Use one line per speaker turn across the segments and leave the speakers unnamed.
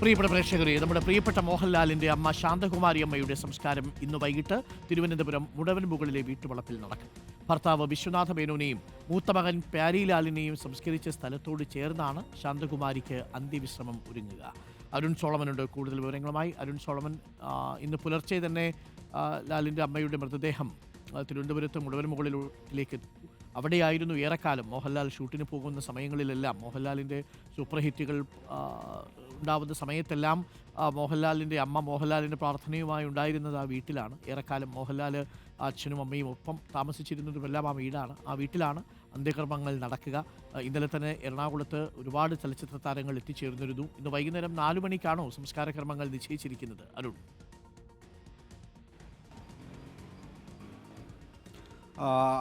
പ്രിയപ്പെട്ട പ്രേക്ഷകരെ, നമ്മുടെ പ്രിയപ്പെട്ട മോഹൻലാലിന്റെ അമ്മ ശാന്തകുമാരി അമ്മയുടെ സംസ്കാരം ഇന്ന് വൈകിട്ട് തിരുവനന്തപുരം മുടവൻമുകളിലെ വീട്ടുവളപ്പിൽ നടക്കും. ഭർത്താവ് വിശ്വനാഥ മേനോനെയും മൂത്ത മകൻ പ്യാരിലാലിനെയും സംസ്കരിച്ച സ്ഥലത്തോട് ചേർന്നാണ് ശാന്തകുമാരിക്ക് അന്ത്യവിശ്രമം ഒരുങ്ങുക. അരുൺ സോളമനുണ്ട് കൂടുതൽ വിവരങ്ങളുമായി. അരുൺ സോളമൻ, ഇന്ന് പുലർച്ചെ തന്നെ ലാലിൻ്റെ അമ്മയുടെ മൃതദേഹം തിരുവനന്തപുരത്ത് മുടവൻമുകളിലേക്ക് അവിടെയായിരുന്നു ഏറെക്കാലം മോഹൻലാൽ ഷൂട്ടിന് പോകുന്ന സമയങ്ങളിലെല്ലാം. മോഹൻലാലിൻ്റെ സൂപ്പർ ഹിറ്റുകൾ ഉണ്ടാവുന്ന സമയത്തെല്ലാം മോഹൻലാലിൻ്റെ അമ്മ മോഹൻലാലിൻ്റെ പ്രാർത്ഥനയുമായി ഉണ്ടായിരുന്നത് ആ വീട്ടിലാണ്. ഏറെക്കാലം മോഹൻലാൽ അച്ഛനും അമ്മയും ഒപ്പം താമസിച്ചിരുന്നതുമെല്ലാം ആ വീട്ടിലാണ് അന്ത്യകർമ്മങ്ങൾ നടക്കുക. ഇന്നലെ തന്നെ എറണാകുളത്ത് ഒരുപാട് ചലച്ചിത്ര താരങ്ങൾ എത്തിച്ചേർന്നിരുന്നു. ഇന്ന് വൈകുന്നേരം 4 മണിക്കാണോ സംസ്കാര കർമ്മങ്ങൾ നിശ്ചയിച്ചിരിക്കുന്നത്? അരുൺ.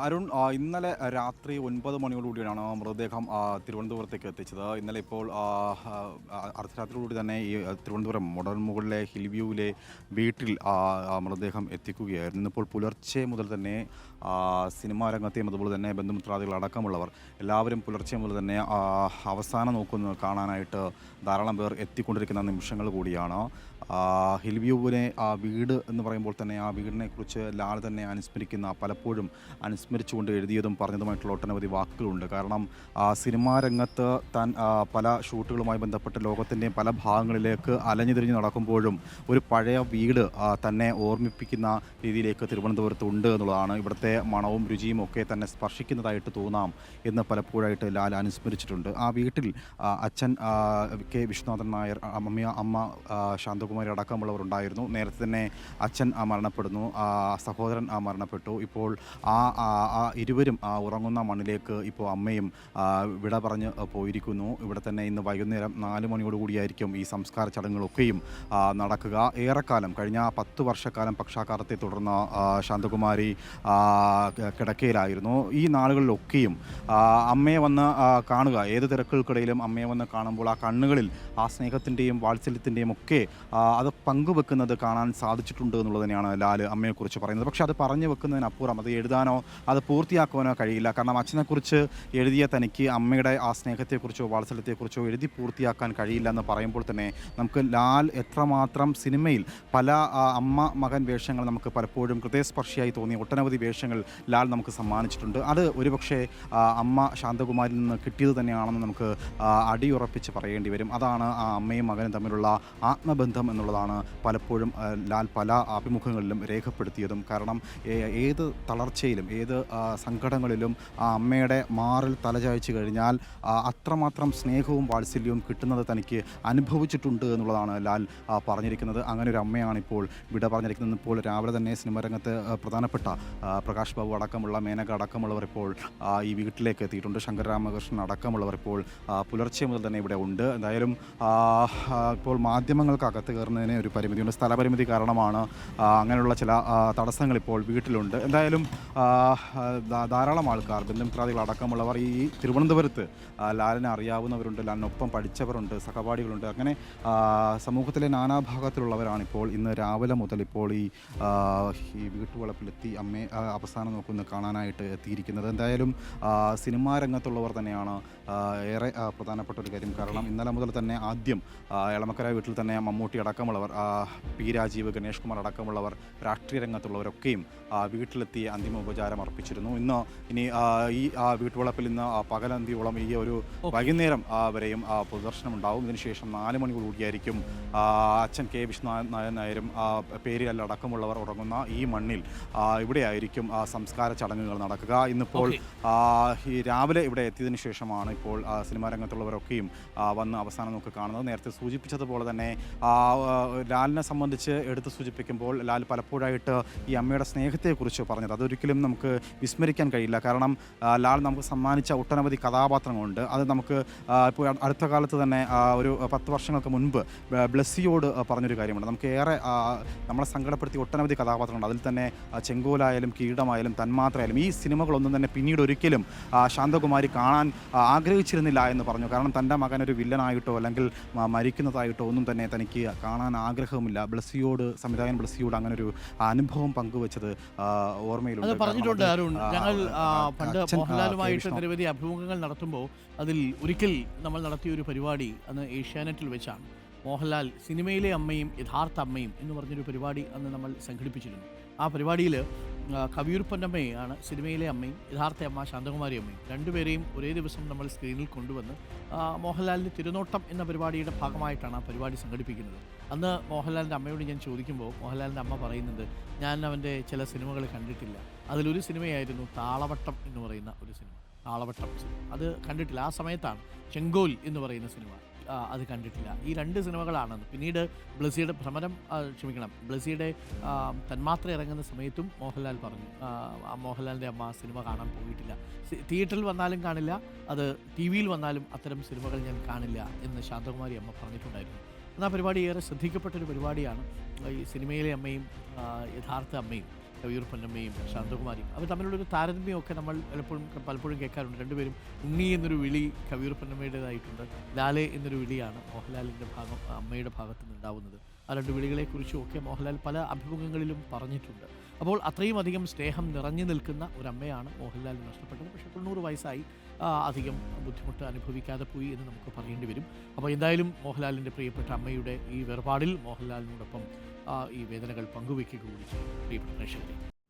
അരുൺ, ഇന്നലെ രാത്രി 9 മണിയോടുകൂടിയാണ് മൃതദേഹം തിരുവനന്തപുരത്തേക്ക് എത്തിച്ചത്. ഇന്നലെ ഇപ്പോൾ അർദ്ധരാത്രിയോടുകൂടി തന്നെ ഈ തിരുവനന്തപുരം മുടവൻമുകളിലെ ഹിൽവ്യൂവിലെ വീട്ടിൽ മൃതദേഹം എത്തിക്കുകയായിരുന്നു. ഇന്നിപ്പോൾ പുലർച്ചെ മുതൽ തന്നെ സിനിമാ രംഗത്തെയും അതുപോലെ തന്നെ ബന്ധുമിത്രാദികൾ അടക്കമുള്ളവർ എല്ലാവരും പുലർച്ചെ മുതൽ തന്നെ അവസാനം കാണാനായിട്ട് ധാരാളം പേർ എത്തിക്കൊണ്ടിരിക്കുന്ന നിമിഷങ്ങൾ കൂടിയാണ്. ഹിൽവ്യൂവിനെ വീട് എന്ന് പറയുമ്പോൾ തന്നെ ആ വീടിനെ കുറിച്ച് ലാൽ തന്നെ പലപ്പോഴും അനുസ്മരിച്ചുകൊണ്ട് എഴുതിയതും പറഞ്ഞതുമായിട്ടുള്ള ഒട്ടനവധി വാക്കുകളുണ്ട്. കാരണം സിനിമാ രംഗത്ത് താൻ പല ഷൂട്ടുകളുമായി ബന്ധപ്പെട്ട് ലോകത്തിൻ്റെയും പല ഭാഗങ്ങളിലേക്ക് അലഞ്ഞു തിരിഞ്ഞ് നടക്കുമ്പോഴും ഒരു പഴയ വീട് തന്നെ ഓർമ്മിപ്പിക്കുന്ന രീതിയിലേക്ക് തിരുവനന്തപുരത്ത് ഉണ്ട് എന്നുള്ളതാണ്. ഇവിടുത്തെ മണവും രുചിയും ഒക്കെ തന്നെ സ്പർശിക്കുന്നതായിട്ട് തോന്നാം എന്ന് പലപ്പോഴായിട്ട് ലാൽ അനുസ്മരിച്ചിട്ടുണ്ട്. ആ വീട്ടിൽ അച്ഛൻ കെ വിശ്വനാഥൻ നായർ, അമ്മ ശാന്തകുമാരി അടക്കമുള്ളവർ ഉണ്ടായിരുന്നു. നേരത്തെ തന്നെ അച്ഛൻ മരണപ്പെടുന്നു, സഹോദരൻ മരണപ്പെട്ടു. ഇപ്പോൾ ഇരുവരും ഉറങ്ങുന്ന മണ്ണിലേക്ക് ഇപ്പോൾ അമ്മയും വിട പറഞ്ഞ് പോയിരിക്കുന്നു. ഇവിടെ തന്നെ ഇന്ന് വൈകുന്നേരം 4 മണിയോടുകൂടിയായിരിക്കും ഈ സംസ്കാര ചടങ്ങുകളൊക്കെയും നടക്കുക. ഏറെക്കാലം കഴിഞ്ഞ 10 വർഷക്കാലം പക്ഷാഘാതത്തെ തുടർന്ന് ശാന്തകുമാരി കിടക്കയിലായിരുന്നു. ഈ നാളുകളിലൊക്കെയും അമ്മയെ വന്ന് കാണുക, ഏത് തിരക്കുകൾക്കിടയിലും അമ്മയെ വന്ന് കാണുമ്പോൾ ആ കണ്ണുകളിൽ ആ സ്നേഹത്തിൻ്റെയും വാത്സല്യത്തിൻ്റെയും ഒക്കെ അത് പങ്കുവെക്കുന്നത് കാണാൻ സാധിച്ചിട്ടുണ്ട് എന്നുള്ളത് തന്നെയാണ് ലാൽ അമ്മയെക്കുറിച്ച് പറയുന്നത്. പക്ഷേ അത് പറഞ്ഞു വെക്കുന്നതിനപ്പുറം അത് എഴുതാനോ അത് പൂർത്തിയാക്കുവാനോ കഴിയില്ല. കാരണം അച്ഛനെക്കുറിച്ച് എഴുതിയ തനിക്ക് അമ്മയുടെ ആ സ്നേഹത്തെക്കുറിച്ചോ വാത്സല്യത്തെക്കുറിച്ചോ എഴുതി പൂർത്തിയാക്കാൻ കഴിയില്ല എന്ന് പറയുമ്പോൾ തന്നെ നമുക്ക് ലാൽ എത്രമാത്രം സിനിമയിൽ പല അമ്മ മകൻ വേഷങ്ങൾ നമുക്ക് പലപ്പോഴും ഹൃദയസ്പർശിയായി തോന്നിയ ഒട്ടനവധി വേഷങ്ങൾ ലാൽ നമുക്ക് സമ്മാനിച്ചിട്ടുണ്ട്. അത് ഒരുപക്ഷെ അമ്മ ശാന്തകുമാരിൽ നിന്ന് കിട്ടിയത് തന്നെയാണെന്ന് നമുക്ക് അടിയുറപ്പിച്ച് പറയേണ്ടി വരും. അതാണ് ആ അമ്മയും മകനും തമ്മിലുള്ള ആത്മബന്ധം എന്നുള്ളതാണ് പലപ്പോഴും ലാൽ പല അഭിമുഖങ്ങളിലും രേഖപ്പെടുത്തിയതും. കാരണം ഏത് തളർച്ചയിലും ഏത് സങ്കടങ്ങളിലും ആ അമ്മയുടെ മാറിൽ തലചായ്ച്ചു കഴിഞ്ഞാൽ അത്രമാത്രം സ്നേഹവും വാത്സല്യവും കിട്ടുന്നത് തനിക്ക് അനുഭവിച്ചിട്ടുണ്ട് എന്നുള്ളതാണ് ലാൽ പറഞ്ഞിരിക്കുന്നത്. അങ്ങനെ ഒരു അമ്മയാണ് ഇപ്പോൾ വിട പറഞ്ഞിരിക്കുന്നത്. ഇപ്പോൾ രാവിലെ തന്നെ സിനിമാ രംഗത്ത് പ്രധാനപ്പെട്ട പ്രകാശ് ബാബു അടക്കമുള്ള മേനക അടക്കമുള്ളവർ ഇപ്പോൾ ഈ വീട്ടിലേക്ക് എത്തിയിട്ടുണ്ട്. ശങ്കർ രാമകൃഷ്ണൻ അടക്കമുള്ളവർ ഇപ്പോൾ പുലർച്ചെ മുതൽ തന്നെ ഇവിടെ ഉണ്ട്. എന്തായാലും ഇപ്പോൾ മാധ്യമങ്ങൾക്ക് അകത്ത് കയറുന്നതിന് ഒരു പരിമിതിയുണ്ട്. സ്ഥലപരിമിതി കാരണമാണ് അങ്ങനെയുള്ള ചില തടസ്സങ്ങൾ ഇപ്പോൾ വീട്ടിലുണ്ട്. എന്തായാലും ധാരാളം ആൾക്കാർ, ബന്ധുമിത്രാദികൾ അടക്കമുള്ളവർ ഈ തിരുവനന്തപുരത്ത് ലാലിനെ അറിയാവുന്നവരുണ്ട്, ലാലിനൊപ്പം പഠിച്ചവരുണ്ട്, സഹപാഠികളുണ്ട്. അങ്ങനെ സമൂഹത്തിലെ നാനാഭാഗത്തിലുള്ളവരാണ് ഇപ്പോൾ ഇന്ന് രാവിലെ മുതൽ ഇപ്പോൾ ഈ വീട്ടുവളപ്പിലെത്തി അമ്മയെ അവസാനം നോക്കുന്ന കാണാനായിട്ട് എത്തിയിരിക്കുന്നത്. എന്തായാലും സിനിമാ രംഗത്തുള്ളവർ തന്നെയാണ് ഏറെ പ്രധാനപ്പെട്ട ഒരു കാര്യം. കാരണം ഇന്നലെ മുതൽ തന്നെ ആദ്യം എളമക്കര വീട്ടിൽ തന്നെ മമ്മൂട്ടി അടക്കമുള്ളവർ, പി രാജീവ്, ഗണേഷ് കുമാർ അടക്കമുള്ളവർ, രാഷ്ട്രീയ രംഗത്തുള്ളവരൊക്കെയും വീട്ടിലെത്തി അന്തിമ ഉപചാരം അർപ്പിച്ചിരുന്നു. ഇനി ഈ വീട്ടുവളപ്പിൽ ഇന്ന് പകലന്തിയോളം ഈ ഒരു വൈകുന്നേരം വരെയും പ്രദർശനം ഉണ്ടാവും. ഇതിനുശേഷം 4 മണിയോടുകൂടിയായിരിക്കും അച്ഛൻ കെ വിശ്വനാഥൻ നായരും പേരിലടക്കമുള്ളവർ ഉറങ്ങുന്ന ഈ മണ്ണിൽ ഇവിടെയായിരിക്കും സംസ്കാര ചടങ്ങുകൾ നടക്കുക. ഇന്നിപ്പോൾ ഈ രാവിലെ ഇവിടെ എത്തിയതിനു ശേഷമാണ് ഇപ്പോൾ സിനിമാ രംഗത്തുള്ളവരൊക്കെയും വന്ന് അവസാനം നോക്കി കാണുന്നത്. നേരത്തെ സൂചിപ്പിച്ചതുപോലെ തന്നെ ലാലിനെ സംബന്ധിച്ച് എടുത്ത് സൂചിപ്പിക്കുമ്പോൾ ലാൽ പലപ്പോഴായിട്ട് ഈ അമ്മയുടെ സ്നേഹത്തെക്കുറിച്ച് പറഞ്ഞത് അതൊരിക്കലും നമുക്ക് വിസ്മരിക്കാൻ കഴിയില്ല. കാരണം ലാൽ നമുക്ക് സമ്മാനിച്ച ഒട്ടനവധി കഥാപാത്രങ്ങളുണ്ട്. അത് നമുക്ക് ഇപ്പോൾ അടുത്ത കാലത്ത് തന്നെ ഒരു 10 വർഷങ്ങൾക്ക് മുൻപ് ബ്ലസ്സിയോട് പറഞ്ഞൊരു കാര്യമുണ്ട്. നമുക്ക് ഏറെ നമ്മളെ സങ്കടപ്പെടുത്തിയ ഒട്ടനവധി കഥാപാത്രങ്ങളുണ്ട്. അതിൽ തന്നെ ചെങ്കോലായാലും കീടമായാലും തന്മാത്രയായാലും ഈ സിനിമകളൊന്നും തന്നെ പിന്നീട് ഒരിക്കലും ശാന്തകുമാരി കാണാൻ ആഗ്രഹിച്ചിരുന്നില്ല എന്ന് പറഞ്ഞു. കാരണം തൻ്റെ മകനൊരു വില്ലനായിട്ടോ അല്ലെങ്കിൽ മരിക്കുന്നതായിട്ടോ ഒന്നും തന്നെ തനിക്ക് കാണാൻ ആഗ്രഹമില്ല. സംവിധായകൻ ബ്ലസ്സിയോട് അങ്ങനെ ഒരു അനുഭവം പങ്കുവച്ചത് ഓർമ്മയിലുണ്ട്.
പറഞ്ഞിട്ടുണ്ട് അരുൺ. ഞങ്ങൾ പണ്ട് മോഹൻലാലുമായിട്ട് നിരവധി അഭിമുഖങ്ങൾ നടത്തുമ്പോൾ അതിൽ ഒരിക്കൽ നമ്മൾ നടത്തിയ ഒരു പരിപാടി അന്ന് ഏഷ്യാനെറ്റിൽ വെച്ചാണ്. മോഹൻലാൽ സിനിമയിലെ അമ്മയും യഥാർത്ഥ അമ്മയും എന്ന് പറഞ്ഞൊരു പരിപാടി അന്ന് നമ്മൾ സംഘടിപ്പിച്ചിരുന്നു. ആ പരിപാടിയിൽ കവിയൂർ പൊന്നമ്മയാണ് സിനിമയിലെ അമ്മയും യഥാർത്ഥ അമ്മ ശാന്തകുമാരി അമ്മയും രണ്ടുപേരെയും ഒരേ ദിവസം നമ്മൾ സ്ക്രീനിൽ കൊണ്ടുവന്ന് മോഹൻലാലിൻ്റെ തിരുനോട്ടം എന്ന പരിപാടിയുടെ ഭാഗമായിട്ടാണ് ആ പരിപാടി സംഘടിപ്പിക്കുന്നത്. അന്ന് മോഹൻലാലിൻ്റെ അമ്മയോട് ഞാൻ ചോദിക്കുമ്പോൾ മോഹൻലാലിൻ്റെ അമ്മ പറയുന്നുണ്ട്, ഞാൻ അവൻ്റെ ചില സിനിമകൾ കണ്ടിട്ടില്ല. അതിലൊരു സിനിമയായിരുന്നു താളവട്ടം എന്ന് പറയുന്ന ഒരു സിനിമ. താളവട്ടം സിനിമ അത് കണ്ടിട്ടില്ല. ആ സമയത്താണ് ചെങ്കോൽ എന്ന് പറയുന്ന സിനിമ അത് കണ്ടിട്ടില്ല. ഈ 2 സിനിമകളാണെന്ന്. പിന്നീട് ബ്ലസ്സിയുടെ ബ്ലസ്സിയുടെ തന്മാത്ര ഇറങ്ങുന്ന സമയത്തും മോഹൻലാൽ പറഞ്ഞു, മോഹൻലാലിൻ്റെ അമ്മ സിനിമ കാണാൻ പോയിട്ടില്ല. തിയേറ്ററിൽ വന്നാലും കാണില്ല, അത് ടി വിയിൽ വന്നാലും അത്തരം സിനിമകൾ ഞാൻ കാണില്ല എന്ന് ശാന്തകുമാരി അമ്മ പറഞ്ഞിട്ടുണ്ടായിരുന്നു. എന്നാൽ ആ പരിപാടി ഏറെ ശ്രദ്ധിക്കപ്പെട്ടൊരു പരിപാടിയാണ്. ഈ സിനിമയിലെ അമ്മയും യഥാർത്ഥ അമ്മയും കവിയൂർ പൊന്നമ്മയും ശാന്തകുമാരിയും അവർ തമ്മിലുള്ളൊരു താരതമ്യമൊക്കെ നമ്മൾ പലപ്പോഴും കേൾക്കാറുണ്ട്. രണ്ടുപേരും ഉണ്ണി എന്നൊരു വിളി കവിയൂർ പൊന്നമ്മയുടേതായിട്ടുണ്ട്, ലാലെ എന്നൊരു വിളിയാണ് മോഹൻലാലിൻ്റെ അമ്മയുടെ ഭാഗത്ത് നിന്നുണ്ടാവുന്നത്. ആ 2 വിളികളെക്കുറിച്ചും ഒക്കെ മോഹൻലാൽ പല അഭിമുഖങ്ങളിലും പറഞ്ഞിട്ടുണ്ട്. അപ്പോൾ അത്രയും അധികം സ്നേഹം നിറഞ്ഞു നിൽക്കുന്ന ഒരമ്മയാണ് മോഹൻലാലിന് നഷ്ടപ്പെട്ടത്. പക്ഷേ 90 വയസ്സായി, അധികം ബുദ്ധിമുട്ട് അനുഭവിക്കാതെ പോയി എന്ന് നമുക്ക് പറയേണ്ടി വരും. അപ്പോൾ എന്തായാലും മോഹൻലാലിൻ്റെ പ്രിയപ്പെട്ട അമ്മയുടെ ഈ വേർപാടിൽ മോഹൻലാലിനോടൊപ്പം ഈ വേദനകൾ പങ്കുവയ്ക്കുക കൂടി ചെയ്യും പ്രിയപ്പെട്ട പ്രേക്ഷകരെ.